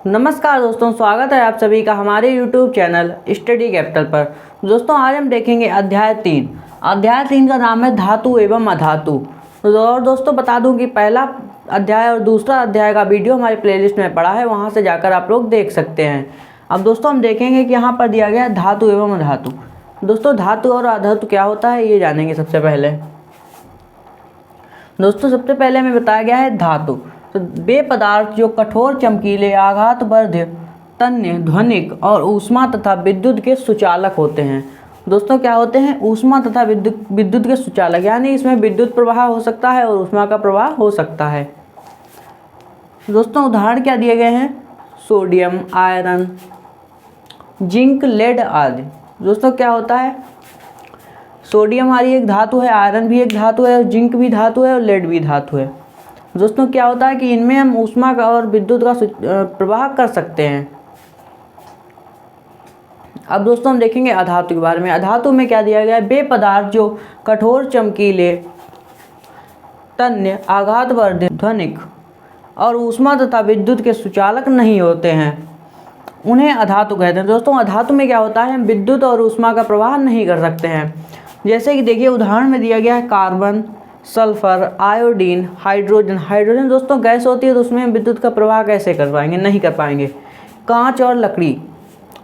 नमस्कार दोस्तों, स्वागत है आप सभी का हमारे YouTube चैनल स्टडी कैपिटल पर। दोस्तों आज हम देखेंगे अध्याय 3। अध्याय 3 का नाम है धातु एवं अधातु। और दोस्तों बता दूं कि पहला अध्याय और दूसरा अध्याय का वीडियो हमारे प्लेलिस्ट में पड़ा है, वहां से जाकर आप लोग देख सकते हैं। अब दोस्तों हम देखेंगे कि यहाँ पर दिया गया है धातु एवं अधातु। दोस्तों धातु और अधातु क्या होता है ये जानेंगे। सबसे पहले दोस्तों सबसे पहले हमें बताया गया है धातु। तो वे पदार्थ जो कठोर, चमकीले, आघातवर्ध, तन्य, ध्वनिक और ऊष्मा तथा विद्युत के सुचालक होते हैं। दोस्तों क्या होते हैं? ऊष्मा तथा विद्युत के सुचालक, यानी इसमें विद्युत प्रवाह हो सकता है और ऊष्मा का प्रवाह हो सकता है। दोस्तों उदाहरण क्या दिए गए हैं? सोडियम, आयरन, जिंक, लेड आदि। दोस्तों क्या होता है? सोडियम हमारी एक धातु है, आयरन भी एक धातु है, जिंक भी धातु है और लेड भी धातु है। दोस्तों क्या होता है कि इनमें हम ऊष्मा का और विद्युत का प्रवाह कर सकते हैं। अब दोस्तों हम देखेंगे अधातु के बारे में। अधातु में क्या दिया गया है? वे पदार्थ जो कठोर, चमकीले, तन्य, आघातवर्ध, ध्वनिक और ऊष्मा तथा विद्युत के सुचालक नहीं होते हैं, उन्हें अधातु कहते हैं। दोस्तों अधातु में क्या होता है? हम विद्युत और ऊष्मा का प्रवाह नहीं कर सकते हैं। जैसे कि देखिए उदाहरण में दिया गया है carbon, sulphur, iodine, hydrogen. Hydrogen दोस्तों गैस होती है, तो उसमें हम विद्युत का प्रवाह कैसे कर पाएंगे? नहीं कर पाएंगे। कांच और लकड़ी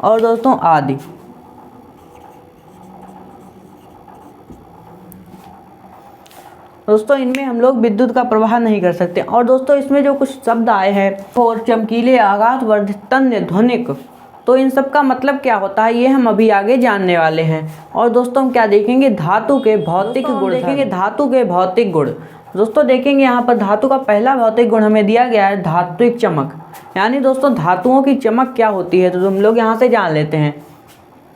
और दोस्तों आदि। दोस्तों इनमें हम लोग विद्युत का प्रवाह नहीं कर सकते। और दोस्तों इसमें जो कुछ शब्द आए हैं और चमकीले, आघातवर्ध, तन्य, ध्वनिक, तो इन सब का मतलब क्या होता है ये हम अभी आगे जानने वाले हैं। और दोस्तों हम क्या देखेंगे? धातु के भौतिक गुण देखेंगे। धातु के भौतिक गुण दोस्तों देखेंगे। यहाँ पर धातु का पहला भौतिक गुण हमें दिया गया है धात्विक चमक, यानी दोस्तों धातुओं की चमक क्या होती है तो हम लोग यहाँ से जान लेते हैं।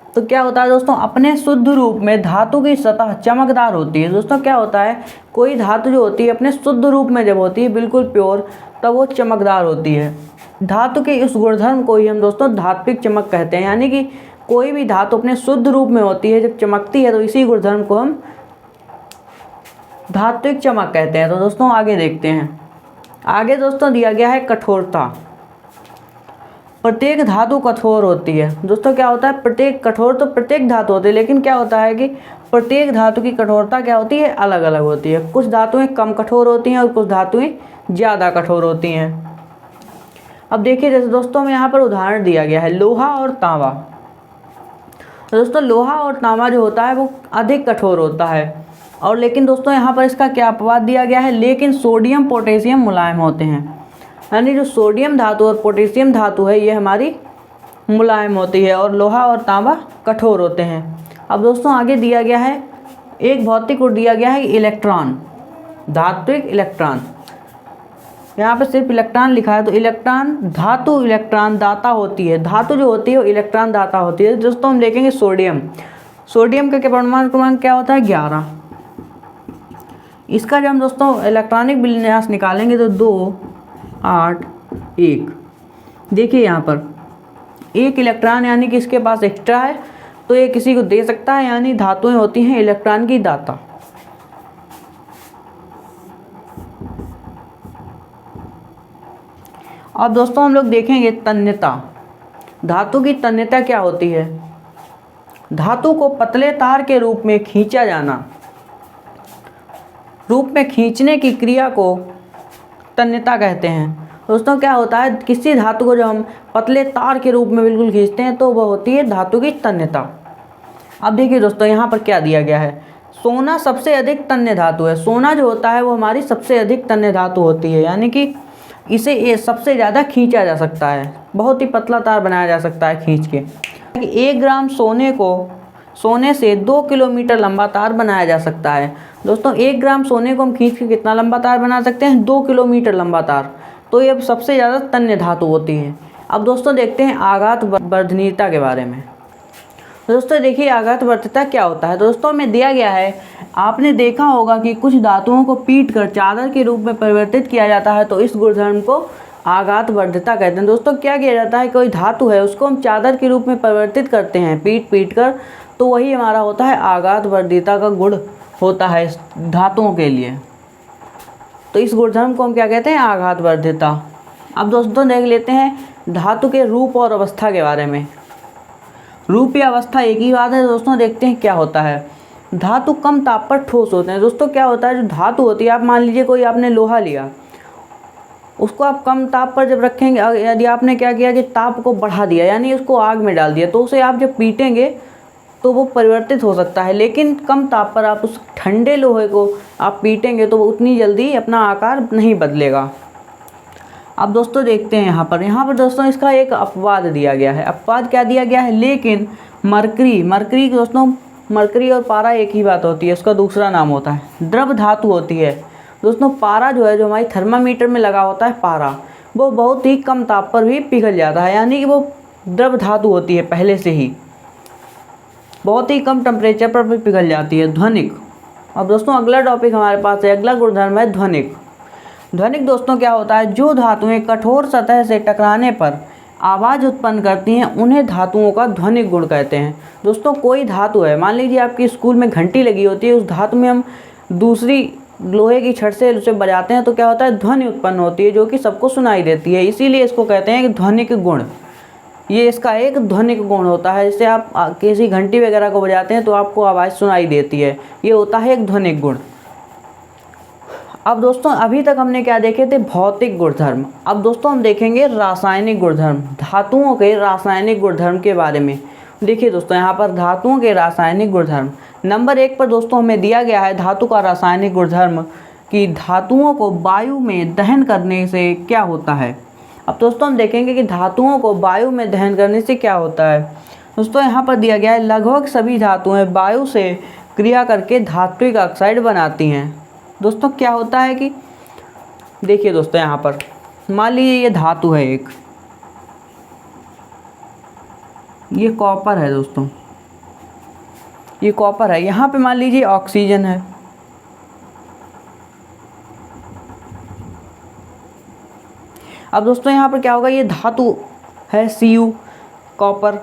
तो क्या होता है दोस्तों? अपने शुद्ध रूप में धातु की सतह चमकदार होती है। दोस्तों क्या होता है? कोई धातु जो होती है अपने शुद्ध रूप में जब होती है बिल्कुल प्योर, तब वो चमकदार होती है। धातु के इस गुणधर्म को ही हम दोस्तों धात्विक चमक कहते हैं, यानी कि कोई भी धातु अपने शुद्ध रूप में होती है, जब चमकती है तो इसी गुणधर्म को हम धात्विक चमक कहते हैं। तो दोस्तों आगे देखते हैं। आगे दोस्तों दिया गया है कठोरता। प्रत्येक धातु कठोर होती है। दोस्तों क्या होता है? प्रत्येक कठोर तो प्रत्येक धातु होती है, लेकिन क्या होता है कि प्रत्येक धातु की कठोरता क्या होती है? अलग अलग होती है। कुछ धातुएं कम कठोर होती हैं और कुछ धातुएं ज़्यादा कठोर होती हैं। अब देखिए जैसे दोस्तों में यहाँ पर उदाहरण दिया गया है लोहा और तांबा। दोस्तों लोहा और तांबा जो होता है वो अधिक कठोर होता है, और लेकिन दोस्तों यहाँ पर इसका क्या अपवाद दिया गया है? लेकिन सोडियम, पोटेशियम मुलायम होते हैं, यानी जो सोडियम धातु और पोटेशियम धातु है ये हमारी मुलायम होती है और लोहा और तांबा कठोर होते हैं। अब दोस्तों आगे दिया गया है एक भौतिक गुण दिया गया है इलेक्ट्रॉन, धात्विक इलेक्ट्रॉन। यहाँ पे सिर्फ इलेक्ट्रॉन लिखा है, तो इलेक्ट्रॉन धातु इलेक्ट्रॉन दाता होती है। धातु जो होती है वो इलेक्ट्रॉन दाता होती है। दोस्तों हम देखेंगे सोडियम। सोडियम का परमाणु क्रमांक क्या होता है? 11। इसका जब हम दोस्तों इलेक्ट्रॉनिक विन्यास निकालेंगे तो 2, 8, 1। देखिए यहाँ पर एक इलेक्ट्रॉन, यानी कि इसके पास एक्स्ट्रा है तो ये किसी को दे सकता है, यानी धातुएं होती हैं इलेक्ट्रॉन की दाता। अब दोस्तों हम लोग देखेंगे तन्यता। धातु की तन्यता क्या होती है? धातु को पतले तार के रूप में खींचा जाना। रूप में खींचने की क्रिया को तन्यता कहते हैं। दोस्तों क्या होता है? किसी धातु को जब हम पतले तार के रूप में बिल्कुल खींचते हैं तो वह होती है धातु की तन्यता। अब देखिए दोस्तों यहाँ पर क्या दिया गया है? सोना सबसे अधिक तन्य धातु है। सोना जो होता है वो हमारी सबसे अधिक तन्य धातु होती है, यानी कि इसे ये सबसे ज़्यादा खींचा जा सकता है। बहुत ही पतला तार बनाया जा सकता है खींच के। 1 ग्राम सोने से 2 किलोमीटर लंबा तार बनाया जा सकता है। दोस्तों 1 ग्राम सोने को हम खींच के कितना लंबा तार बना सकते हैं? 2 किलोमीटर लंबा तार। तो ये सबसे ज़्यादा तन्य धातु होती है। अब दोस्तों देखते हैं आघातवर्धनीयता के बारे में। दोस्तों देखिए आघातवर्धनीयता क्या होता है? दोस्तों में दिया गया है, आपने देखा होगा कि कुछ धातुओं को पीट कर चादर के रूप में परिवर्तित किया जाता है, तो इस गुणधर्म को आघातवर्धनीयता कहते हैं। दोस्तों क्या किया जाता है? कोई धातु है उसको हम चादर के रूप में परिवर्तित करते हैं पीट कर, तो वही हमारा होता है आघातवर्धनीयता का गुण होता है धातुओं के लिए। तो इस गुणधर्म को हम क्या कहते हैं? आघातवर्धनीयता। अब दोस्तों देख लेते हैं धातु के रूप और अवस्था के बारे में। रूप या अवस्था एक ही बात है दोस्तों। देखते हैं क्या होता है। धातु कम ताप पर ठोस होते हैं। दोस्तों क्या होता है, जो धातु होती है, आप मान लीजिए कोई आपने लोहा लिया, उसको आप कम ताप पर जब रखेंगे, यदि आपने क्या किया कि ताप को बढ़ा दिया यानी उसको आग में डाल दिया, तो उसे आप जब पीटेंगे तो वो परिवर्तित हो सकता है। लेकिन कम ताप पर आप उस ठंडे लोहे को आप पीटेंगे तो वो उतनी जल्दी अपना आकार नहीं बदलेगा। अब दोस्तों देखते हैं यहाँ पर दोस्तों इसका एक अपवाद दिया गया है। अपवाद क्या दिया गया है, लेकिन मरकरी दोस्तों, मरकरी और पारा एक ही बात होती है, उसका दूसरा नाम होता है द्रव धातु होती है। दोस्तों पारा जो है, जो हमारी थर्मामीटर में लगा होता है पारा, वो बहुत ही कम ताप पर भी पिघल जाता है, यानी कि वो द्रव धातु होती है, पहले से ही बहुत ही कम टेम्परेचर पर भी पिघल जाती है। ध्वनिक। अब दोस्तों अगला टॉपिक हमारे पास है, अगला गुणधर्म है ध्वनिक। ध्वनिक दोस्तों क्या होता है, जो धातुएं कठोर सतह से टकराने पर आवाज़ उत्पन्न करती हैं उन्हें धातुओं का ध्वनिक गुण कहते हैं। दोस्तों कोई धातु है, मान लीजिए आपकी स्कूल में घंटी लगी होती है, उस धातु में हम दूसरी लोहे की छड़ से उसे बजाते हैं तो क्या होता है, ध्वनि उत्पन्न होती है जो कि सबको सुनाई देती है, इसीलिए इसको कहते हैं कि ध्वनिक गुण। ये इसका एक ध्वनिक गुण होता है, जिससे आप किसी घंटी वगैरह को बजाते हैं तो आपको आवाज़ सुनाई देती है, ये होता है एक ध्वनिक गुण। अब दोस्तों अभी तक हमने क्या देखे थे, भौतिक गुणधर्म। अब दोस्तों हम देखेंगे रासायनिक गुणधर्म, धातुओं के रासायनिक गुणधर्म के बारे में। देखिए दोस्तों यहाँ पर धातुओं के रासायनिक गुणधर्म नंबर 1 पर दोस्तों हमें दिया गया है धातु का रासायनिक गुणधर्म कि धातुओं को वायु में दहन करने से क्या होता है। अब दोस्तों हम देखेंगे कि धातुओं को वायु में दहन करने से क्या होता है। दोस्तों यहाँ पर दिया गया है लगभग सभी धातुएं वायु से क्रिया करके धात्विक ऑक्साइड बनाती हैं। दोस्तों क्या होता है कि देखिए दोस्तों यहाँ पर मान लीजिए ये धातु है एक, ये कॉपर है दोस्तों, ये कॉपर है, यहाँ पे मान लीजिए ऑक्सीजन है, अब दोस्तों यहाँ पर क्या होगा, ये धातु है Cu कॉपर,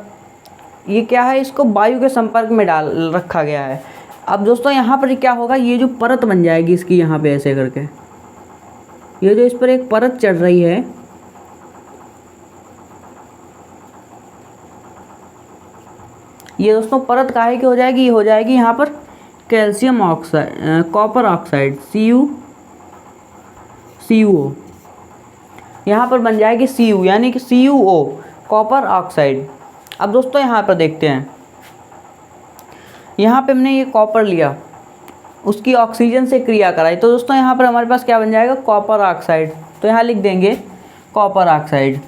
ये क्या है, इसको वायु के संपर्क में डाल रखा गया है। अब दोस्तों यहाँ पर क्या होगा, ये जो परत बन जाएगी इसकी यहाँ पे ऐसे करके, ये जो इस पर एक परत चढ़ रही है, ये दोस्तों परत काहे की हो जाएगी, ये हो जाएगी यहाँ पर calcium oxide, copper oxide CuO, यहाँ पर बन जाएगी Cu यानी कि CuO कॉपर ऑक्साइड। अब दोस्तों यहाँ पर देखते हैं, यहाँ पे हमने ये कॉपर लिया, उसकी ऑक्सीजन से क्रिया कराई, तो दोस्तों यहाँ पर हमारे पास क्या बन जाएगा, कॉपर ऑक्साइड। तो यहाँ लिख देंगे कॉपर ऑक्साइड,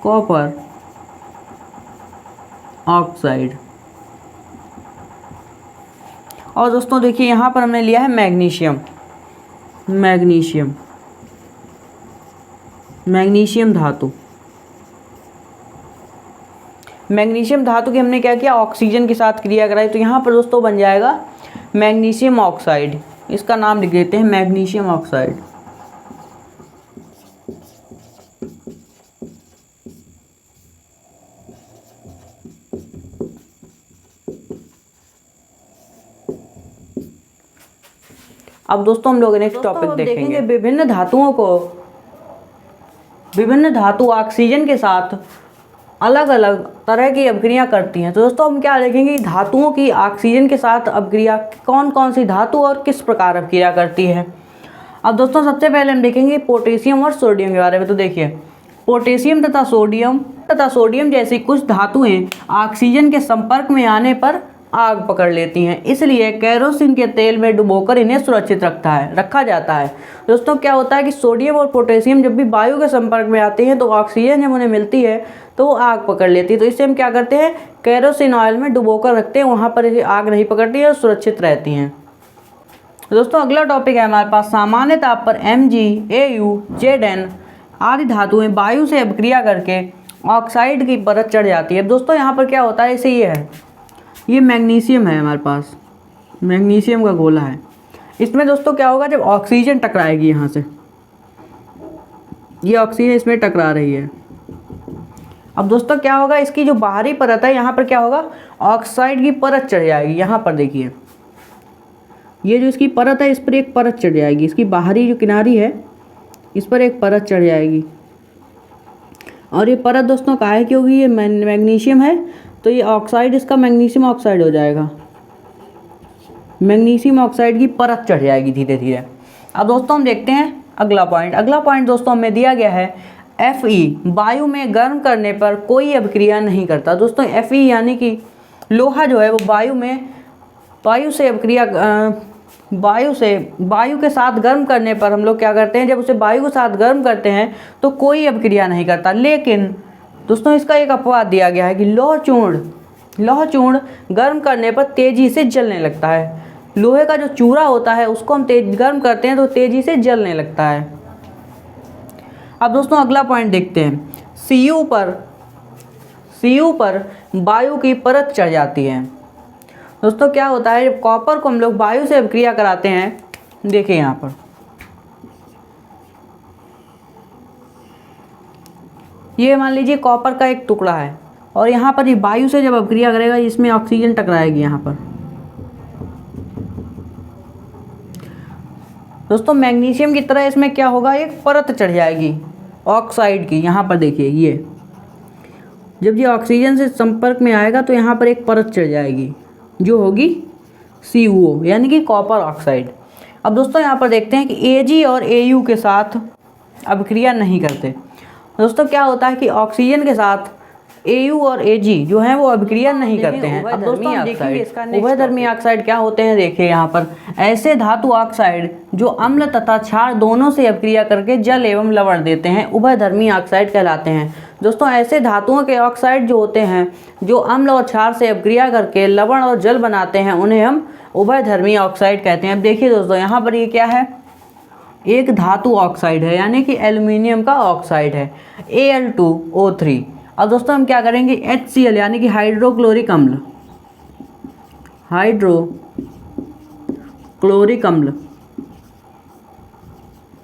कॉपर ऑक्साइड। और दोस्तों देखिए यहाँ पर हमने लिया है मैग्नीशियम, मैग्नीशियम धातु। मैग्नीशियम धातु की हमने क्या किया, ऑक्सीजन के साथ क्रिया कराई, तो यहाँ पर दोस्तों बन जाएगा मैग्नीशियम ऑक्साइड, इसका नाम लिख देते हैं मैग्नीशियम ऑक्साइड। अब दोस्तों हम लोग नेक्स्ट टॉपिक देखेंगे विभिन्न धातुओं को, विभिन्न धातु ऑक्सीजन के साथ अलग अलग तरह की अभिक्रिया करती हैं। तो दोस्तों हम क्या देखेंगे, धातुओं की ऑक्सीजन के साथ अभिक्रिया, कौन कौन सी धातु और किस प्रकार अभिक्रिया करती है। अब दोस्तों सबसे पहले हम देखेंगे पोटेशियम और सोडियम के बारे में। तो देखिए पोटेशियम तथा सोडियम जैसी कुछ धातुएं ऑक्सीजन के संपर्क में आने पर आग पकड़ लेती हैं, इसलिए केरोसिन के तेल में डुबोकर इन्हें सुरक्षित रखा जाता है। दोस्तों क्या होता है कि सोडियम और पोटेशियम जब भी वायु के संपर्क में आते हैं तो ऑक्सीजन जब उन्हें मिलती है तो वो आग पकड़ लेती है, तो इससे हम क्या करते हैं, केरोसिन ऑयल में डुबोकर रखते हैं, वहाँ पर आग नहीं पकड़ती है और सुरक्षित रहती हैं। दोस्तों अगला टॉपिक है हमारे पास सामान्य ताप पर Mg, Au, Zn आदि धातुएं वायु से अभिक्रिया करके ऑक्साइड की परत चढ़ जाती है। दोस्तों यहाँ पर क्या होता है, इसे ये है, ये मैग्नीशियम है हमारे पास, मैग्नीशियम का गोला है, इसमें दोस्तों क्या होगा, जब ऑक्सीजन टकराएगी यहाँ से, ये ऑक्सीजन इसमें टकरा रही है, अब दोस्तों क्या होगा, इसकी जो बाहरी परत है यहाँ पर क्या होगा, ऑक्साइड की परत चढ़ जाएगी। यहाँ पर देखिए ये जो इसकी परत है, इस पर एक परत चढ़ जाएगी, इसकी बाहरी जो किनारी है इस पर एक परत चढ़ जाएगी। और ये परत दोस्तों काहे की होगी, ये मैग्नीशियम है तो ये ऑक्साइड इसका मैग्नीशियम ऑक्साइड हो जाएगा, मैग्नीशियम ऑक्साइड की परत चढ़ जाएगी धीरे धीरे। अब दोस्तों हम देखते हैं अगला पॉइंट। अगला पॉइंट दोस्तों हमें दिया गया है Fe, वायु में गर्म करने पर कोई अभिक्रिया नहीं करता। दोस्तों Fe यानी कि लोहा जो है वो वायु के साथ गर्म करने पर हम लोग क्या करते हैं, जब उसे वायु के साथ गर्म करते हैं तो कोई अभिक्रिया नहीं करता। लेकिन दोस्तों इसका एक अपवाद दिया गया है कि लौह चूर्ण गर्म करने पर तेजी से जलने लगता है। लोहे का जो चूरा होता है उसको हम गर्म करते हैं तो तेजी से जलने लगता है। अब दोस्तों अगला पॉइंट देखते हैं। Cu पर वायु की परत चढ़ जाती है। दोस्तों क्या होता है, जब कॉपर को हम लोग वायु से अभिक्रिया कराते हैं, देखिए यहाँ पर ये मान लीजिए कॉपर का एक टुकड़ा है और यहाँ पर ये वायु से जब अभिक्रिया करेगा इसमें ऑक्सीजन टकराएगी यहाँ पर। दोस्तों मैग्नीशियम की तरह इसमें क्या होगा, एक परत चढ़ जाएगी ऑक्साइड की। यहाँ पर देखिए ये जब ये ऑक्सीजन से संपर्क में आएगा तो यहाँ पर एक परत चढ़ जाएगी जो होगी CuO यानी कि कॉपर ऑक्साइड। अब दोस्तों यहाँ पर देखते हैं कि Ag और Au के साथ अभिक्रिया नहीं करते। दोस्तों क्या होता है कि ऑक्सीजन के साथ Au और Ag जो हैं वो अभिक्रिया नहीं करते हैं। अब दोस्तों हम देखेंगे इसका उभयधर्मी ऑक्साइड क्या होते हैं। देखिए यहाँ पर ऐसे धातु ऑक्साइड जो अम्ल तथा क्षार दोनों से अभिक्रिया करके जल एवं लवण देते हैं उभयधर्मी ऑक्साइड कहलाते हैं। दोस्तों ऐसे धातुओं के ऑक्साइड जो होते हैं जो अम्ल और क्षार से अभिक्रिया करके लवण और जल बनाते हैं उन्हें हम उभयधर्मी ऑक्साइड कहते हैं। अब देखिए दोस्तों यहाँ पर ये क्या है, एक धातु ऑक्साइड है यानी कि एल्युमिनियम का ऑक्साइड है Al2O3। अब दोस्तों हम क्या करेंगे, HCl यानी कि हाइड्रोक्लोरिक अम्ल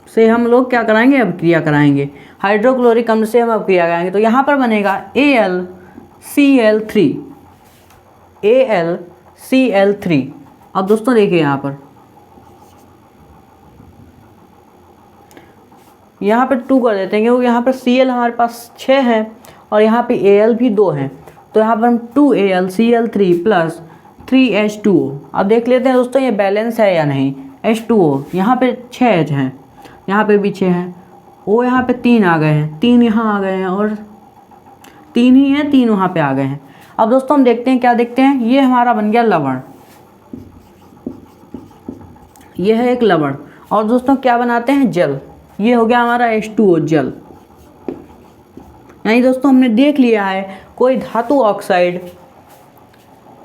से हम लोग क्या कराएंगे, अभिक्रिया कराएंगे। हाइड्रोक्लोरिक अम्ल से हम अभिक्रिया कराएंगे तो यहाँ पर बनेगा AlCl3। अब दोस्तों देखिए यहाँ पर 2 कर देते हैं क्योंकि यहाँ पर Cl हमारे पास 6 है और यहाँ पे Al भी 2 हैं तो यहाँ पर हम 2AlCl3 प्लस 3H2O। अब देख लेते हैं दोस्तों ये बैलेंस है या नहीं। H2O यहाँ पे 6H हैं, यहाँ पे भी 6 हैं, O यहाँ पे 3 आ गए हैं, 3 यहाँ आ गए हैं और 3 ही हैं, 3 वहाँ पे आ गए हैं। अब दोस्तों हम देखते हैं क्या देखते हैं, ये हमारा बन गया लवण, ये है एक लवण। और दोस्तों क्या बनाते हैं, जल, ये हो गया हमारा H2O जल। यानी दोस्तों हमने देख लिया है कोई धातु ऑक्साइड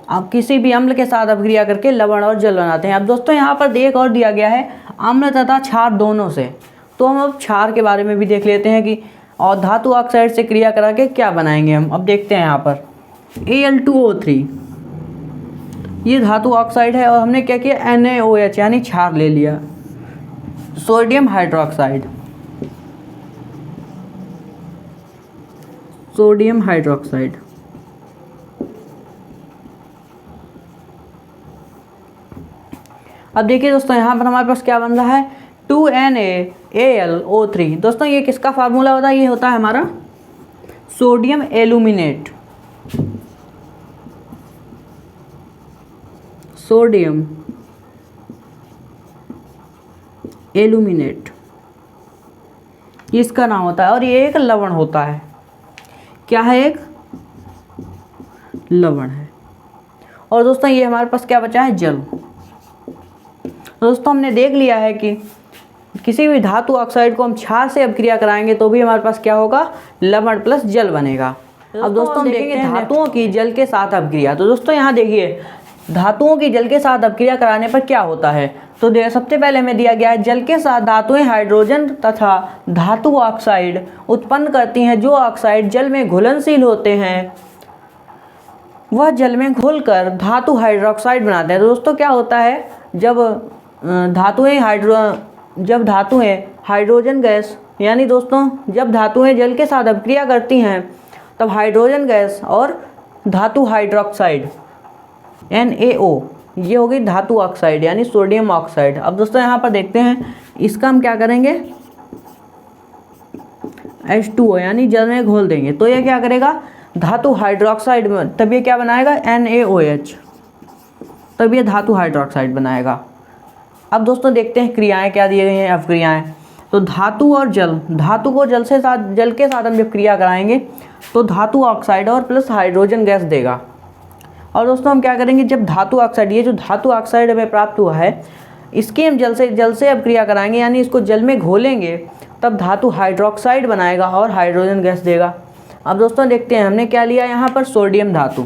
अब किसी भी अम्ल के साथ अभिक्रिया करके लवण और जल बनाते हैं। अब दोस्तों यहाँ पर एक और दिया गया है अम्ल तथा क्षार दोनों से, तो हम अब क्षार के बारे में भी देख लेते हैं कि और धातु ऑक्साइड से क्रिया करा के क्या बनाएंगे हम। अब देखते हैं यहाँ पर Al2O3 ये धातु ऑक्साइड है और हमने क्या किया NaOH यानी क्षार ले लिया, सोडियम हाइड्रोक्साइड। अब देखिए दोस्तों यहाँ पर हमारे पास क्या बन रहा है 2NaAlO3। दोस्तों ये किसका फार्मूला होता है, ये होता है हमारा सोडियम एल्यूमिनेट, ये इसका नाम होता है और ये एक लवण होता है। क्या है, एक लवण है। और दोस्तों ये हमारे पास क्या बचा है, जल। दोस्तों हमने देख लिया है कि किसी भी धातु ऑक्साइड को हम क्षार से अभिक्रिया कराएंगे तो भी हमारे पास क्या होगा, लवण प्लस जल बनेगा। अब दोस्तों हम देखेंगे धातुओं की जल के साथ अभिक्रिया। तो दोस्तों यहाँ देखिए धातुओं की जल के साथ अभिक्रिया कराने पर क्या होता है, तो सबसे पहले हमें दिया गया है जल के साथ धातुएं हाइड्रोजन तथा धातु ऑक्साइड उत्पन्न करती हैं। जो ऑक्साइड जल में घुलनशील होते हैं वह जल में घुलकर धातु हाइड्रोक्साइड बनाते हैं। तो दोस्तों क्या होता है, जब धातुएं हाइड्रोजन गैस यानी दोस्तों जब धातुएं जल के साथ अभिक्रिया करती हैं तब हाइड्रोजन गैस और धातु हाइड्रोक्साइड NaO ये होगी धातु ऑक्साइड यानी सोडियम ऑक्साइड। अब दोस्तों यहाँ पर देखते हैं इसका हम क्या करेंगे, H2O यानी जल में घोल देंगे तो ये क्या करेगा, धातु हाइड्रोक्साइड में, तब ये क्या बनाएगा NaOH, तब ये धातु हाइड्रोक्साइड बनाएगा। अब दोस्तों देखते हैं क्रियाएं क्या दी गई हैं, अपक्रियाएं। तो धातु और जल, धातु को जल के साथ हम जब क्रिया कराएंगे तो धातु ऑक्साइड और प्लस हाइड्रोजन गैस देगा। और दोस्तों हम क्या करेंगे, जब धातु ऑक्साइड, ये जो धातु ऑक्साइड हमें प्राप्त हुआ है इसकी हम जल से अब क्रिया कराएंगे यानी इसको जल में घोलेंगे, तब धातु हाइड्रोक्साइड बनाएगा और हाइड्रोजन गैस देगा। अब दोस्तों देखते हैं हमने क्या लिया यहाँ पर, सोडियम धातु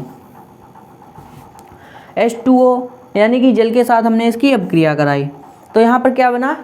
H2O यानी कि जल के साथ हमने इसकी अपक्रिया कराई, तो यहाँ पर क्या बना,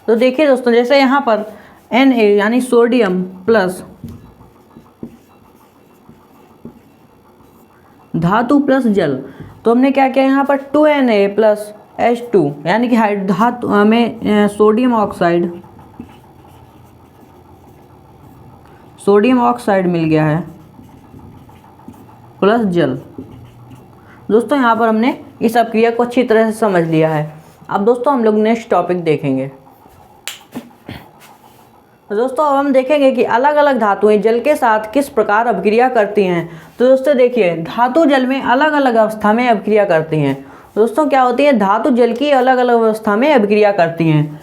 तो देखिए दोस्तों जैसे यहाँ पर Na यानी सोडियम प्लस धातु प्लस जल, तो हमने क्या किया यहाँ पर 2Na प्लस H2 यानी कि धातु में सोडियम ऑक्साइड मिल गया है प्लस जल। दोस्तों यहाँ पर हमने इस अपक्रिया को अच्छी तरह से समझ लिया है। अब दोस्तों हम लोग नेक्स्ट टॉपिक देखेंगे। दोस्तों अब हम देखेंगे कि अलग अलग धातुएं जल के साथ किस प्रकार अपक्रिया करती हैं। तो दोस्तों देखिए, धातु जल में अलग अलग अवस्था में अपक्रिया करती हैं। दोस्तों क्या होती है, धातु जल की अलग अलग अवस्था में अपक्रिया करती हैं।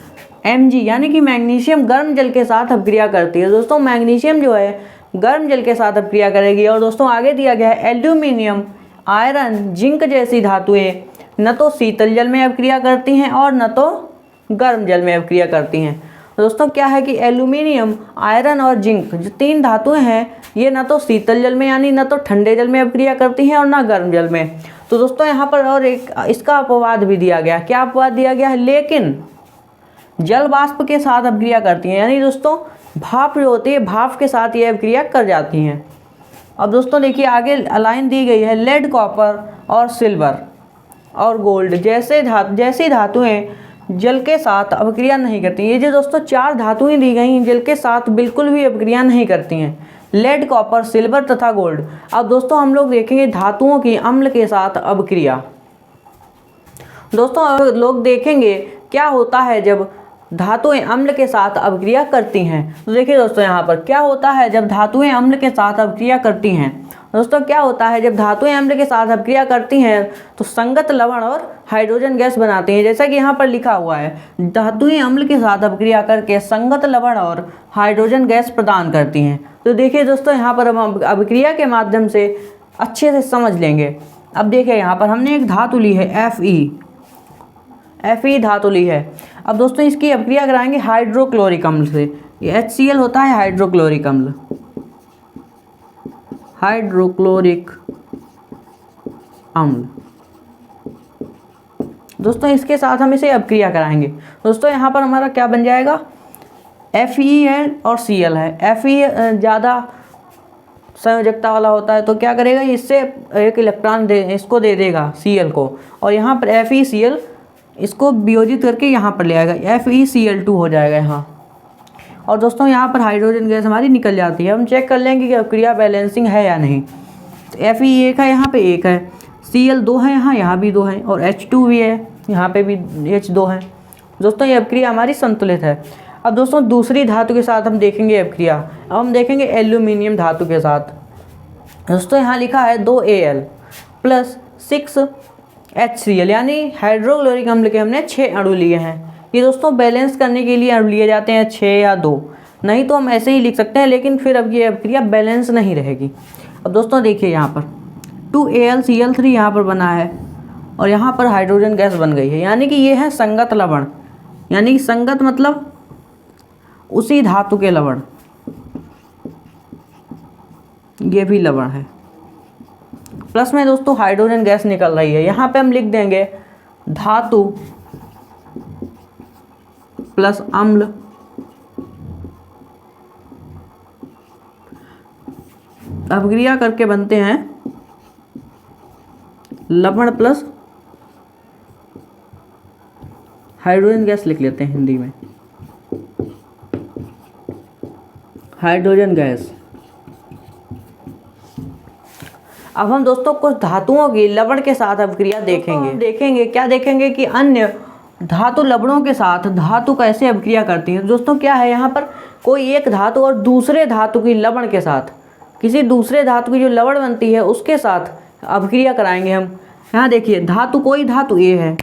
Mg यानी कि मैग्नीशियम गर्म जल के साथ अपक्रिया करती है। दोस्तों मैग्नीशियम जो है गर्म जल के साथ अपक्रिया करेगी। और दोस्तों आगे दिया गया है एल्यूमिनियम, आयरन, जिंक जैसी धातुएं न तो शीतल जल में अपक्रिया करती हैं और न तो गर्म जल में अपक्रिया करती हैं। दोस्तों क्या है कि एल्यूमिनियम, आयरन और जिंक जो तीन धातुएं हैं ये न तो शीतल जल में यानी न तो ठंडे जल में अपक्रिया करती हैं और न गर्म जल में। तो दोस्तों यहाँ पर और एक इसका अपवाद भी दिया गया। क्या अपवाद दिया गया है, लेकिन जल वाष्प के साथ अपक्रिया करती हैं, यानी दोस्तों भाप जो होती है भाप के साथ ये अपक्रिया कर जाती हैं। अब दोस्तों देखिए आगे लाइन दी गई है, लेड, कॉपर और सिल्वर और गोल्ड जैसी धातुएं जल के साथ अपक्रिया नहीं करती। ये जो दोस्तों चार धातुएं दी गई हैं जल के साथ बिल्कुल भी अपक्रिया नहीं करती हैं, लेड, कॉपर, सिल्वर तथा गोल्ड। अब दोस्तों हम लोग देखेंगे धातुओं की अम्ल के साथ अपक्रिया। दोस्तों लोग देखेंगे क्या होता है जब धातुएं अम्ल के साथ अपक्रिया करती हैं। तो देखिए दोस्तों यहाँ पर क्या होता है जब धातुएं अम्ल के साथ अपक्रिया करती हैं। दोस्तों क्या होता है जब धातुएं अम्ल के साथ अपक्रिया करती हैं तो संगत लवण और हाइड्रोजन गैस बनाती हैं। जैसा कि यहाँ पर लिखा हुआ है, धातुएं अम्ल के साथ अपक्रिया करके संगत लवण और हाइड्रोजन गैस प्रदान करती हैं। तो देखिए दोस्तों यहाँ पर हम अपक्रिया के माध्यम से अच्छे से समझ लेंगे। अब देखिए यहाँ पर हमने एक धातु ली है Fe धातु ली है। अब दोस्तों इसकी अपक्रिया कराएंगे हाइड्रोक्लोरिक अम्ल से। ये HCl होता है हाइड्रोक्लोरिक अम्ल, हाइड्रोक्लोरिक अम्ल। दोस्तों इसके साथ हम इसे अपक्रिया कराएंगे। दोस्तों यहाँ पर हमारा क्या बन जाएगा, Fe और Cl है। Fe ज़्यादा संयोजकता वाला होता है तो क्या करेगा, इससे एक इलेक्ट्रॉन इसको दे देगा Cl को, और यहाँ पर FeCl इसको वियोजित करके यहाँ पर ले आएगा, FeCl2 हो जाएगा यहाँ। और दोस्तों यहाँ पर हाइड्रोजन गैस हमारी निकल जाती है। हम चेक कर लेंगे कि अपक्रिया बैलेंसिंग है या नहीं। तो Fe एक है, यहाँ पे एक है, Cl 2 है, यहाँ भी 2 है, और H2 भी है, यहाँ पे भी H2 है। दोस्तों ये अपक्रिया हमारी संतुलित है। अब दोस्तों दूसरी धातु के साथ हम देखेंगे अपक्रिया। अब हम देखेंगे एल्यूमिनियम धातु के साथ। दोस्तों यहाँ लिखा है 2Al प्लस 6HCl, यानी हाइड्रोक्लोरिक अम्ल के हमने 6 अणु लिए हैं। ये दोस्तों बैलेंस करने के लिए अणु लिए जाते हैं 6 या 2, नहीं तो हम ऐसे ही लिख सकते हैं, लेकिन फिर अब ये अभिक्रिया बैलेंस नहीं रहेगी। अब दोस्तों देखिए यहाँ पर 2AlCl3 यहाँ पर बना है और यहाँ पर हाइड्रोजन गैस बन गई है, यानी कि ये है संगत लवण। यानी कि संगत मतलब उसी धातु के लवण, ये भी लवण है। प्लस में दोस्तों हाइड्रोजन गैस निकल रही है। यहाँ पे हम लिख देंगे धातु प्लस अम्ल अभिक्रिया करके बनते हैं लवण प्लस हाइड्रोजन गैस, लिख लेते हैं हिंदी में हाइड्रोजन गैस। अब हम दोस्तों कुछ धातुओं की लवण के साथ अभिक्रिया देखेंगे। क्या देखेंगे कि अन्य धातु लवणों के साथ धातु कैसे अभिक्रिया करती है। दोस्तों क्या है, यहाँ पर कोई एक धातु और दूसरे धातु की लवण के साथ, किसी दूसरे धातु की जो लवण बनती है उसके साथ अभिक्रिया कराएंगे हम। यहाँ देखिए धातु, कोई धातु ए है,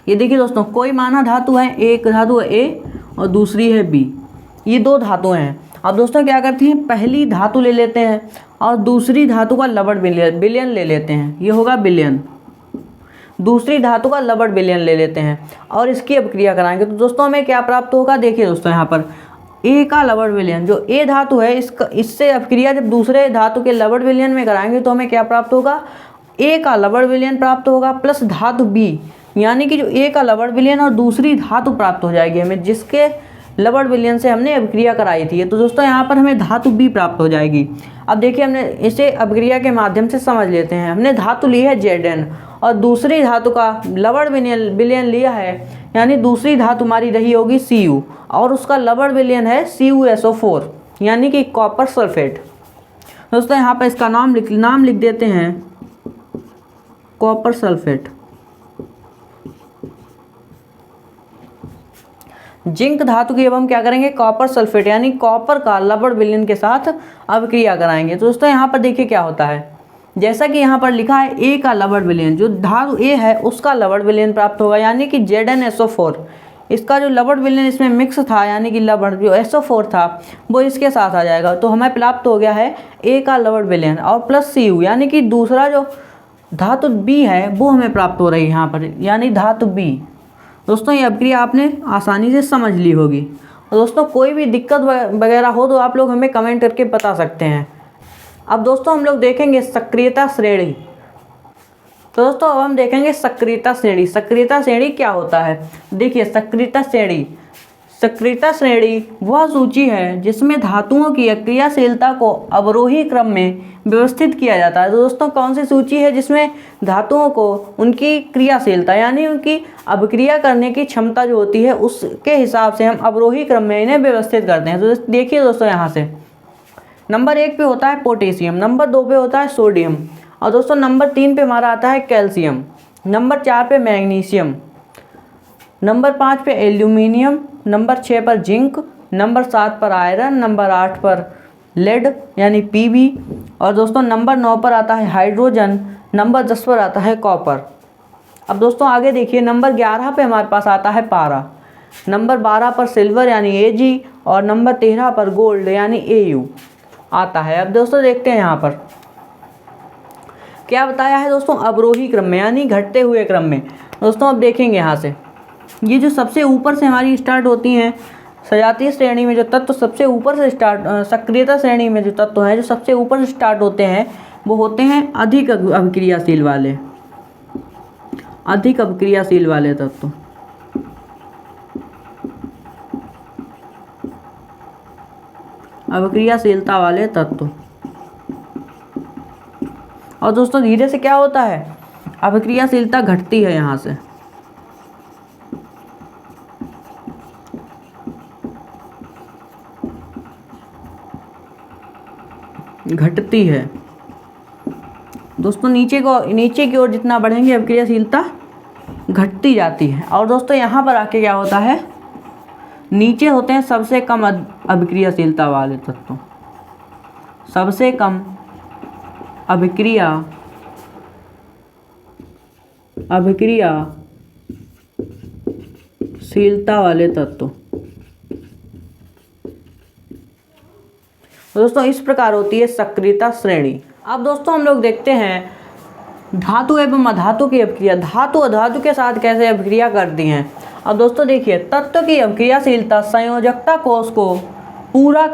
ये देखिए दोस्तों कोई माना धातु है, एक धातु है ए और दूसरी है बी, ये दो धातुएं हैं। अब दोस्तों क्या करते हैं, पहली धातु ले लेते हैं और दूसरी धातु का लवण विलयन ले लेते हैं, ये होगा विलयन। दूसरी धातु का लवण विलयन ले लेते हैं और इसकी अभिक्रिया कराएंगे। तो दोस्तों हमें क्या प्राप्त होगा, देखिए दोस्तों यहाँ पर ए का लवण विलयन, जो ए धातु है इससे अभिक्रिया जब दूसरे धातु के लवण विलयन में कराएंगे तो हमें क्या प्राप्त होगा, ए का लवण विलयन प्राप्त होगा प्लस धातु बी, यानी कि जो ए का लवण विलयन और दूसरी धातु प्राप्त हो जाएगी हमें जिसके लवण विलयन से हमने अभिक्रिया कराई थी। तो दोस्तों यहाँ पर हमें धातु बी प्राप्त हो जाएगी। अब देखिए हमने इसे अभिक्रिया के माध्यम से समझ लेते हैं। हमने धातु ली है Zn और दूसरी धातु का लवण विलयन लिया है, यानी दूसरी धातु हमारी रही होगी Cu और उसका लवण विलयन है CuSO4 यानी कि कॉपर सल्फेट। दोस्तों यहाँ पर इसका नाम लिख देते हैं कॉपर सल्फेट। जिंक धातु की अब हम क्या करेंगे, कॉपर सल्फेट यानी कॉपर का लवण विलयन के साथ अभिक्रिया कराएंगे। तो दोस्तों यहाँ पर देखिए क्या होता है, जैसा कि यहाँ पर लिखा है ए का लवण विलयन, जो धातु ए है उसका लवण विलयन प्राप्त होगा, यानी कि ZnSO4, इसका जो लवण विलयन इसमें मिक्स था यानी कि लवण जो SO4 था वो इसके साथ आ जाएगा। तो हमें प्राप्त हो गया है ए का लवण विलयन और प्लस Cu, यानी कि दूसरा जो धातु बी है वो हमें प्राप्त हो रही है यहाँ पर, यानी धातु बी। दोस्तों ये अभिक्रिया आपने आसानी से समझ ली होगी। और दोस्तों कोई भी दिक्कत वगैरह हो तो आप लोग हमें कमेंट करके बता सकते हैं। अब दोस्तों हम लोग देखेंगे सक्रियता श्रेणी। तो दोस्तों अब हम देखेंगे सक्रियता श्रेणी। सक्रियता श्रेणी क्या होता है, देखिए सक्रियता श्रेणी वह सूची है जिसमें धातुओं की क्रियाशीलता को अवरोही क्रम में व्यवस्थित किया जाता है। तो दोस्तों कौन सी सूची है जिसमें धातुओं को उनकी क्रियाशीलता यानी उनकी अभिक्रिया करने की क्षमता जो होती है उसके हिसाब से हम अवरोही क्रम में इन्हें व्यवस्थित करते हैं। तो देखिए दोस्तों यहाँ से नंबर 1 पे होता है पोटेशियम, नंबर 2 पे होता है सोडियम और दोस्तों नंबर 3 पे हमारा आता है कैल्शियम, नंबर 4 पे मैग्नीशियम, नंबर 5 पे एल्यूमिनियम, नंबर 6 पर जिंक, नंबर 7 पर आयरन, नंबर 8 पर लेड यानी Pb और दोस्तों नंबर 9 पर आता है हाइड्रोजन, नंबर 10 पर आता है कॉपर। अब दोस्तों आगे देखिए नंबर 11 पे हमारे पास आता है पारा, नंबर 12 पर सिल्वर यानी Ag और नंबर 13 पर गोल्ड यानी Au आता है। अब दोस्तों देखते हैं यहाँ पर क्या बताया है दोस्तों, अवरोही क्रम में यानी घटते हुए क्रम में। दोस्तों अब देखेंगे यहाँ से ये जो सबसे ऊपर से हमारी स्टार्ट होती हैं सजातीय श्रेणी में जो तत्व सबसे ऊपर से सक्रियता श्रेणी में जो तत्व हैं जो सबसे ऊपर से स्टार्ट होते हैं वो होते हैं अधिक अभिक्रियाशील वाले तत्व। अभिक्रियाशीलता वाले तत्व। और दोस्तों धीरे से क्या होता है, अभिक्रियाशीलता घटती है, यहाँ से घटती है। दोस्तों नीचे की ओर जितना बढ़ेंगे अभिक्रियाशीलता घटती जाती है। और दोस्तों यहाँ पर आके क्या होता है, नीचे होते हैं सबसे कम अभिक्रियाशीलता वाले तत्व, सबसे कम अभिक्रियाशीलता वाले तत्व। दोस्तों इस प्रकार होती है सक्रियता श्रेणी। अब दोस्तों हम लोग देखते हैं धातु एवं अधातु की अभिक्रिया, धातु अधातु के साथ कैसे अभिक्रिया करती हैं। अब दोस्तों देखिए, तत्व की अभिक्रियाशीलता संयोजकता कोष को पूरा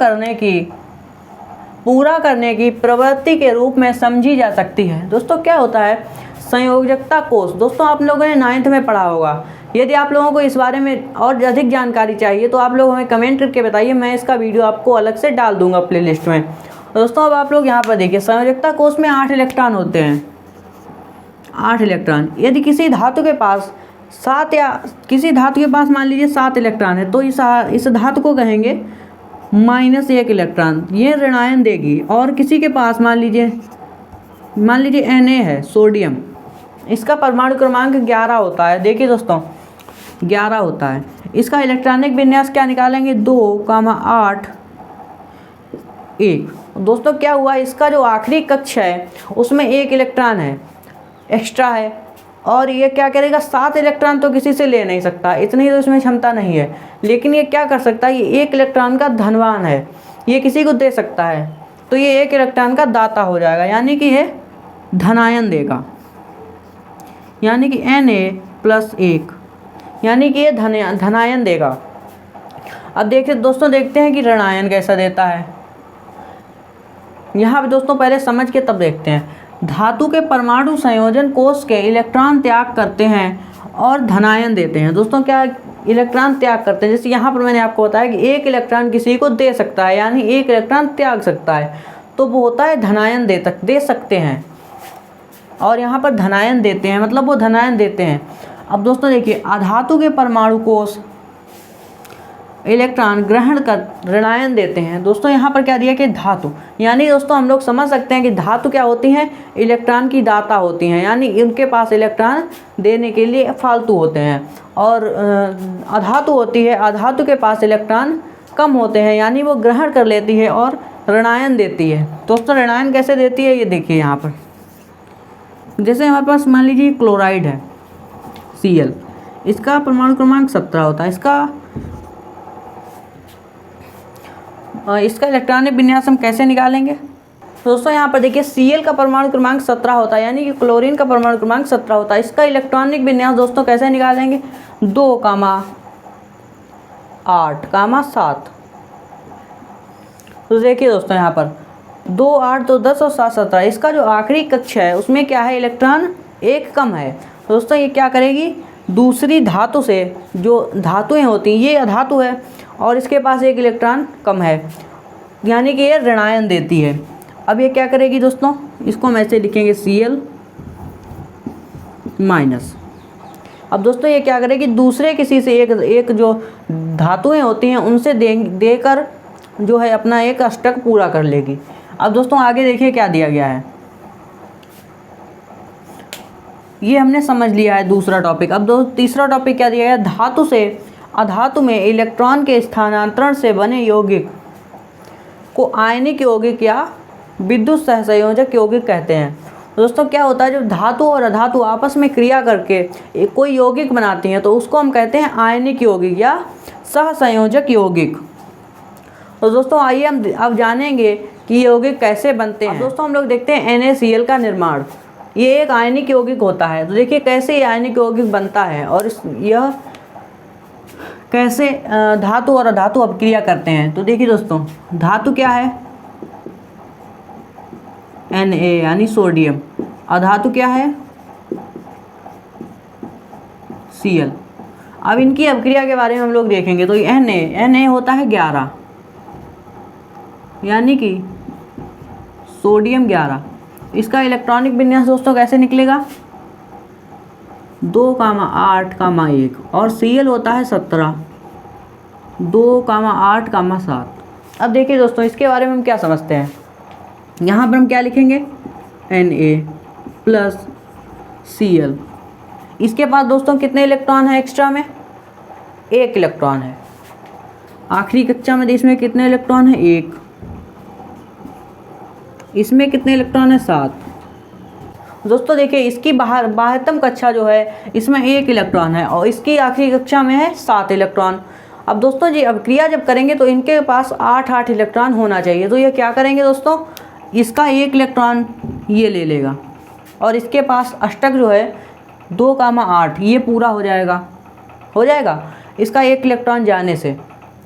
करने की प्रवृत्ति के रूप में समझी जा सकती है। दोस्तों क्या होता है संयोजकता कोष? दोस्तों आप लोगों ने 9th में पढ़ा होगा। यदि आप लोगों को इस बारे में और अधिक जानकारी चाहिए तो आप लोग हमें कमेंट करके बताइए, मैं इसका वीडियो आपको अलग से डाल दूंगा प्लेलिस्ट में। दोस्तों अब आप लोग यहाँ पर देखिए, संयोजकता कोष में 8 इलेक्ट्रॉन होते हैं, 8 इलेक्ट्रॉन। यदि किसी धातु के पास 7 या किसी धातु के पास मान लीजिए 7 इलेक्ट्रॉन है तो इस धातु को कहेंगे -1 इलेक्ट्रॉन, ये ऋणायन देगी। और किसी के पास मान लीजिए Na है, सोडियम, इसका परमाणु क्रमांक 11 होता है। देखिए दोस्तों 11 होता है। इसका इलेक्ट्रॉनिक विन्यास क्या निकालेंगे? 2, 8, 1। दोस्तों क्या हुआ, इसका जो आखिरी कक्ष है उसमें 1 इलेक्ट्रॉन है, एक्स्ट्रा है। और ये क्या करेगा, 7 इलेक्ट्रॉन तो किसी से ले नहीं सकता, इतनी तो इसमें क्षमता नहीं है। लेकिन ये क्या कर सकता है, ये 1 इलेक्ट्रॉन का धनवान है, ये किसी को दे सकता है। तो ये 1 इलेक्ट्रॉन का दाता हो जाएगा, यानी कि ये धनायन देगा, यानी कि Na+1, यानी कि ये धनायन देगा। अब देखिए दोस्तों, देखते हैं कि ऋणायन कैसा देता है। यहाँ पे दोस्तों पहले समझ के तब देखते हैं। धातु के परमाणु संयोजन कोष के इलेक्ट्रॉन त्याग करते हैं और धनायन देते हैं। दोस्तों क्या इलेक्ट्रॉन त्याग करते हैं, जैसे यहाँ पर मैंने आपको बताया कि 1 इलेक्ट्रॉन किसी को दे सकता है, यानी 1 इलेक्ट्रॉन त्याग सकता है, तो वो होता है धनायन दे सकते हैं। और यहाँ पर धनायन देते हैं, मतलब वो धनायन देते हैं। अब दोस्तों देखिए, अधातु के परमाणु कोष इलेक्ट्रॉन ग्रहण कर ऋणायन देते हैं। दोस्तों यहाँ पर क्या दिया कि धातु, यानी दोस्तों हम लोग समझ सकते हैं कि धातु क्या होती हैं, इलेक्ट्रॉन की दाता होती हैं, यानी उनके पास इलेक्ट्रॉन देने के लिए फालतू होते हैं। और अधातु होती है, अधातु के पास इलेक्ट्रॉन कम होते हैं, यानी वो ग्रहण कर लेती है और ऋणायन देती है। दोस्तों ऋणायन कैसे देती है, ये देखिए यहाँ पर, जैसे हमारे पास मान लीजिए क्लोराइड है Cl, इसका परमाणु क्रमांक 17 होता है। इसका इलेक्ट्रॉनिक विन्यास हम कैसे निकालेंगे? दोस्तों यहाँ पर देखिए, Cl का परमाणु क्रमांक 17 होता है, यानी कि क्लोरीन का परमाणु क्रमांक 17 होता है। इसका इलेक्ट्रॉनिक विन्यास दोस्तों कैसे निकालेंगे? 2, 8, 7। तो देखिए दोस्तों यहाँ पर 2, 8 तो 10 और 7, 17। इसका जो आखिरी कक्ष है उसमें क्या है, इलेक्ट्रॉन 1 कम है। दोस्तों ये क्या करेगी, दूसरी धातु से, जो धातुएं होती हैं, ये अधातु है और इसके पास 1 इलेक्ट्रॉन कम है, यानी कि ये ऋणायन देती है। अब ये क्या करेगी दोस्तों, इसको हम ऐसे लिखेंगे Cl-। अब दोस्तों ये क्या करेगी, दूसरे किसी से एक जो धातुएं होती हैं उनसे देकर जो है अपना एक अष्टक पूरा कर लेगी। अब दोस्तों आगे देखिए क्या दिया गया है, ये हमने समझ लिया है दूसरा टॉपिक। अब तीसरा टॉपिक क्या दिया गया, धातु से अधातु में इलेक्ट्रॉन के स्थानांतरण से बने यौगिक को आयनिक यौगिक या विद्युत सहसंयोजक यौगिक कहते हैं। दोस्तों क्या होता है, जब धातु और अधातु आपस में क्रिया करके कोई यौगिक बनाती हैं तो उसको हम कहते हैं आयनिक यौगिक या सहसंयोजक यौगिक। तो दोस्तों आइए हम अब जानेंगे कि यौगिक कैसे बनते हैं। दोस्तों हम लोग देखते हैं NaCl का निर्माण, ये एक आयनिक यौगिक होता है। तो देखिए कैसे ये आयनिक यौगिक बनता है और यह कैसे धातु और अधातु अभिक्रिया करते हैं। तो देखिए दोस्तों, धातु क्या है, Na यानी सोडियम, अधातु क्या है, Cl। अब इनकी अभिक्रिया के बारे में हम लोग देखेंगे। तो Na होता है 11, यानी कि सोडियम 11। इसका इलेक्ट्रॉनिक विन्यास दोस्तों कैसे निकलेगा, 2, 8, 1 और Cl होता है 17, 2, 8, 7। अब देखिए दोस्तों इसके बारे में हम क्या समझते हैं। यहाँ पर हम क्या लिखेंगे, Na+Cl। इसके पास दोस्तों कितने इलेक्ट्रॉन है एक्स्ट्रा में, 1 इलेक्ट्रॉन है। आखिरी कक्षा में इसमें कितने इलेक्ट्रॉन है, 1। इसमें कितने इलेक्ट्रॉन है, 7। दोस्तों देखिए इसकी बाह्यतम कक्षा जो है इसमें 1 इलेक्ट्रॉन है और इसकी आखिरी कक्षा में है 7 इलेक्ट्रॉन। अब दोस्तों जी अभिक्रिया जब करेंगे तो इनके पास 8 इलेक्ट्रॉन होना चाहिए। तो ये क्या करेंगे दोस्तों, इसका 1 इलेक्ट्रॉन ये ले लेगा और इसके पास अष्टक जो है 2,8 ये पूरा हो जाएगा इसका 1 इलेक्ट्रॉन जाने से,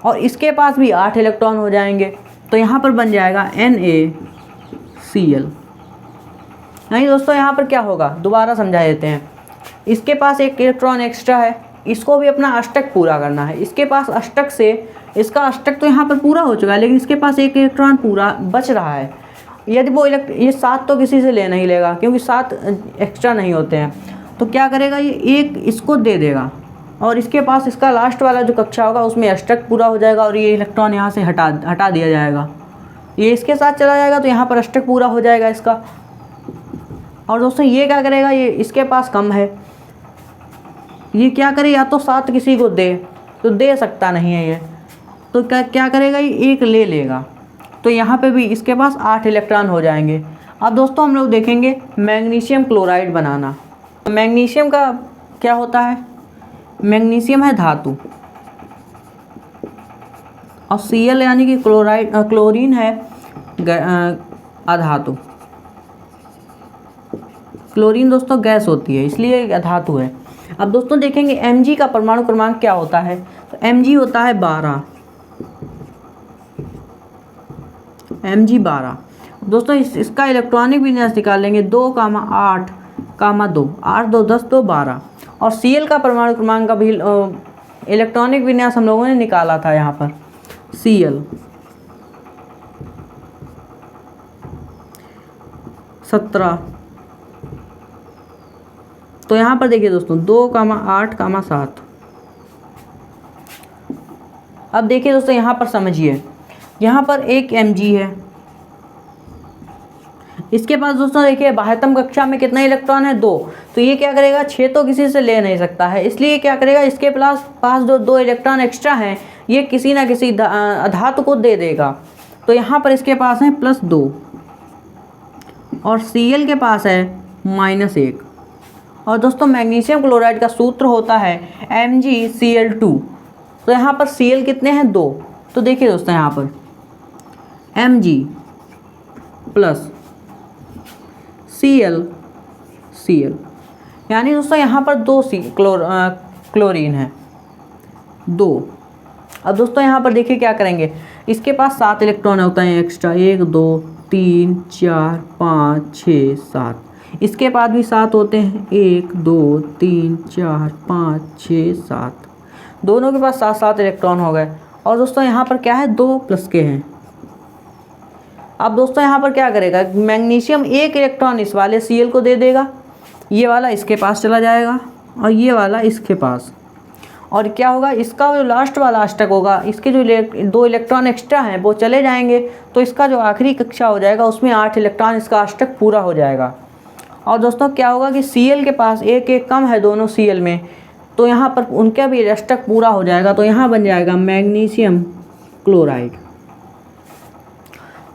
और इसके पास भी 8 इलेक्ट्रॉन हो जाएंगे। तो यहाँ पर बन जाएगा NaCl। नहीं दोस्तों, यहाँ पर क्या होगा दोबारा समझा देते हैं। इसके पास 1 इलेक्ट्रॉन एक्स्ट्रा है, इसको भी अपना अष्टक पूरा करना है। इसके पास अष्टक से इसका अष्टक तो यहाँ पर पूरा हो चुका है, लेकिन इसके पास 1 इलेक्ट्रॉन पूरा बच रहा है। यदि वो ये 7 तो किसी से ले नहीं लेगा क्योंकि 7 एक्स्ट्रा नहीं होते हैं। तो क्या करेगा, ये 1 इसको दे देगा और इसके पास इसका लास्ट वाला जो कक्षा होगा उसमें अष्टक पूरा हो जाएगा और ये इलेक्ट्रॉन यहाँ से हटा दिया जाएगा। ये इसके साथ चला जाएगा तो यहाँ पर अष्टक पूरा हो जाएगा इसका। और दोस्तों ये क्या करेगा, ये इसके पास कम है, ये क्या करे, या तो 7 किसी को दे, तो दे सकता नहीं है ये, तो क्या करेगा, ये 1 ले लेगा। तो यहाँ पे भी इसके पास 8 इलेक्ट्रॉन हो जाएंगे। अब दोस्तों हम लोग देखेंगे मैग्नीशियम क्लोराइड बनाना। मैग्नीशियम का क्या होता है, मैग्नीशियम है धातु और Cl यानी कि क्लोरीन है अधातु। क्लोरीन दोस्तों गैस होती है इसलिए अधातु है। अब दोस्तों देखेंगे Mg का परमाणु क्रमांक क्या होता है, तो Mg होता है 12, Mg 12। दोस्तों इसका इलेक्ट्रॉनिक विन्यास निकाल लेंगे 2,8,2, 8 2 10 2 12। और Cl का परमाणु क्रमांक का भी इलेक्ट्रॉनिक विन्यास हम लोगों ने निकाला था यहाँ पर, Cl 17। तो यहाँ पर देखिए दोस्तों 2,8,7। अब देखिए दोस्तों यहाँ पर समझिए, यहाँ पर एक Mg है, इसके पास दोस्तों देखिए बाह्यतम कक्षा में कितना इलेक्ट्रॉन है, 2। तो ये क्या करेगा, 6 तो किसी से ले नहीं सकता है, इसलिए क्या करेगा, इसके पास जो 2 इलेक्ट्रॉन एक्स्ट्रा हैं ये किसी ना किसी धातु को दे देगा। तो यहाँ पर इसके पास है +2 और Cl के पास है -1। और दोस्तों मैग्नीशियम क्लोराइड का सूत्र होता है MgCl2। तो यहाँ पर Cl कितने हैं, 2। तो देखिए दोस्तों यहाँ पर Mg प्लस Cl यानी दोस्तों यहाँ पर 2 क्लोरीन है, 2। अब दोस्तों यहाँ पर देखिए क्या करेंगे, इसके पास 7 इलेक्ट्रॉन होता है एक्स्ट्रा, 1 2 3 4 5 6 7। इसके बाद भी 7 होते हैं, 1 2 3 4 5 6 7। दोनों के पास 7 इलेक्ट्रॉन हो गए। और दोस्तों यहाँ पर क्या है, 2 प्लस के हैं। अब दोस्तों यहाँ पर क्या करेगा, मैग्नीशियम 1 इलेक्ट्रॉन इस वाले Cl को दे देगा, ये वाला इसके पास चला जाएगा और ये वाला इसके पास। और क्या होगा, इसका जो लास्ट वाला अष्टक होगा, इसके जो 2 इलेक्ट्रॉन एक्स्ट्रा हैं वो चले जाएंगे, तो इसका जो आखिरी कक्षा हो जाएगा उसमें 8 इलेक्ट्रॉन इसका अष्टक पूरा हो जाएगा। और दोस्तों क्या होगा कि Cl के पास 1 कम है दोनों Cl में, तो यहाँ पर उनका भी अष्टक पूरा हो जाएगा। तो यहाँ बन जाएगा मैग्नीशियम क्लोराइड।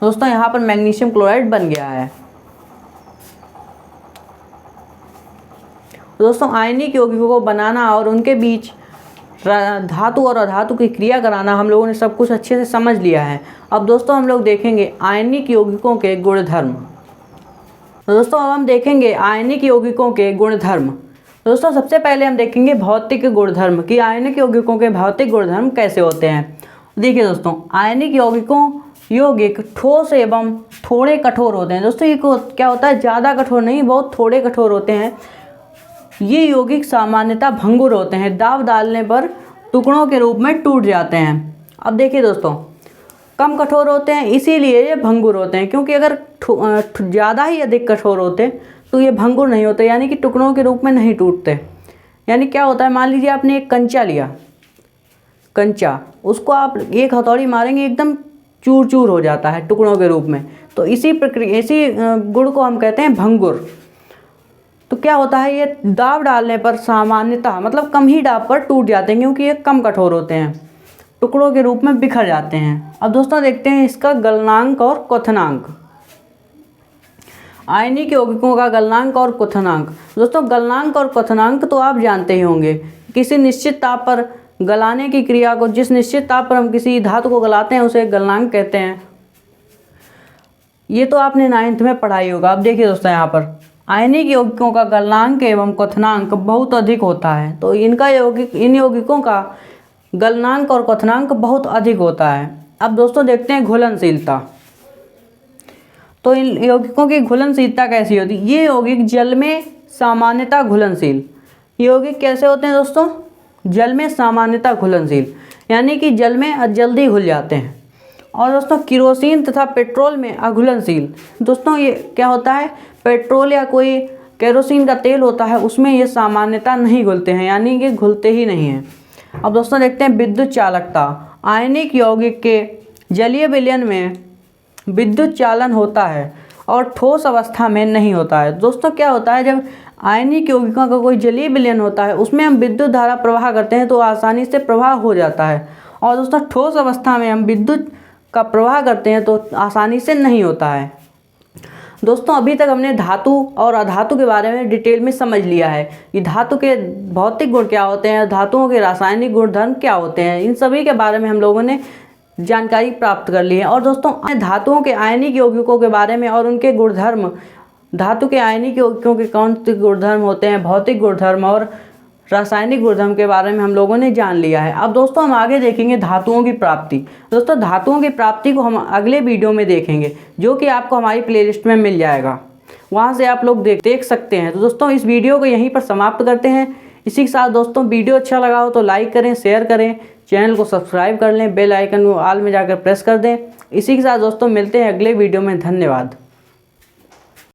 दोस्तों यहाँ पर मैग्नीशियम क्लोराइड बन गया है। दोस्तों आयनिक यौगिकों को बनाना और उनके बीच धातु और अधातु की क्रिया कराना हम लोगों ने सब कुछ अच्छे से समझ लिया है। अब दोस्तों हम लोग देखेंगे आयनिक यौगिकों के गुणधर्म। दोस्तों अब हम देखेंगे आयनिक यौगिकों के गुणधर्म। दोस्तों सबसे पहले हम देखेंगे भौतिक गुणधर्म कि आयनिक यौगिकों के भौतिक गुणधर्म कैसे होते हैं। देखिए दोस्तों आयनिक यौगिक ठोस एवं थोड़े कठोर होते हैं। दोस्तों ये क्या होता है, ज़्यादा कठोर नहीं, बहुत थोड़े कठोर होते हैं। ये यौगिक सामान्यतः भंगुर होते हैं, दाब डालने पर टुकड़ों के रूप में टूट जाते हैं। अब देखिए दोस्तों कम कठोर होते हैं इसीलिए ये भंगुर होते हैं, क्योंकि अगर ज़्यादा ही अधिक कठोर होते तो ये भंगुर नहीं होते, यानी कि टुकड़ों के रूप में नहीं टूटते। यानी क्या होता है, मान लीजिए आपने एक कंचा लिया, कंचा उसको आप एक हथौड़ी मारेंगे एकदम चूर चूर हो जाता है टुकड़ों के रूप में। तो इसी गुण को हम कहते हैं भंगुर। तो क्या होता है, ये दाब डालने पर सामान्यतः मतलब कम ही दाब पर टूट जाते हैं, क्योंकि ये कम कठोर होते हैं, टुकड़ों के रूप में बिखर जाते हैं। अब दोस्तों देखते हैं इसका गलनांक और क्वथनांक। आयनिक यौगिकों का गलनांक और क्वथनांक। दोस्तों गलनांक और क्वथनांक तो आप जानते ही होंगे, किसी निश्चित ताप पर गलाने की क्रिया को, जिस निश्चित ताप पर हम किसी धातु को गलाते हैं उसे गलनांक कहते हैं। ये तो आपने 9th में पढ़ाई होगा। अब देखिए दोस्तों, यहाँ पर आयनिक यौगिकों का गलनांक एवं क्वथनांक बहुत अधिक होता है। तो इन यौगिकों का गलनांक और क्वथनांक बहुत अधिक होता है। अब दोस्तों देखते हैं घुलनशीलता। तो इन यौगिकों की घुलनशीलता कैसी होती है? ये यौगिक जल में सामान्यतः घुलनशील। यौगिक कैसे होते हैं दोस्तों? जल में सामान्यतः घुलनशील, यानी कि जल में जल्दी घुल जाते हैं। और दोस्तों किरोसिन तथा पेट्रोल में अघुलनशील। दोस्तों ये क्या होता है? पेट्रोल या कोई केरोसिन का तेल होता है, उसमें ये सामान्यतः नहीं घुलते हैं, यानी कि घुलते ही नहीं हैं। अब दोस्तों देखते हैं विद्युत चालकता। आयनिक यौगिक के जलीय विलयन में विद्युत चालन होता है और ठोस अवस्था में नहीं होता है। दोस्तों क्या होता है, जब आयनिक यौगिकों का कोई जलीय विलयन होता है उसमें हम विद्युत धारा प्रवाह करते हैं तो आसानी से प्रवाह हो जाता है। और दोस्तों ठोस अवस्था में हम विद्युत का प्रवाह करते हैं तो आसानी से नहीं होता है। दोस्तों अभी तक हमने धातु और अधातु के बारे में डिटेल में समझ लिया है कि धातु के भौतिक गुण क्या होते हैं, धातुओं के रासायनिक गुणधर्म क्या होते हैं। इन सभी के बारे में हम लोगों ने जानकारी प्राप्त कर ली है। और दोस्तों धातुओं के आयनिक यौगिकों के बारे में और उनके गुणधर्म, धातु के आयनिक यौगिकों के कौन से गुणधर्म होते हैं, भौतिक गुणधर्म और रासायनिक गुणधर्म के बारे में हम लोगों ने जान लिया है। अब दोस्तों हम आगे देखेंगे धातुओं की प्राप्ति। दोस्तों धातुओं की प्राप्ति को हम अगले वीडियो में देखेंगे, जो कि आपको हमारी प्लेलिस्ट में मिल जाएगा, वहाँ से आप लोग देख सकते हैं। तो दोस्तों इस वीडियो को यहीं पर समाप्त करते हैं। इसी के साथ दोस्तों वीडियो अच्छा लगा हो तो लाइक करें, शेयर करें, चैनल को सब्सक्राइब कर लें, बेल आइकन को ऑल में जाकर प्रेस कर दें। इसी के साथ दोस्तों मिलते हैं अगले वीडियो में। धन्यवाद।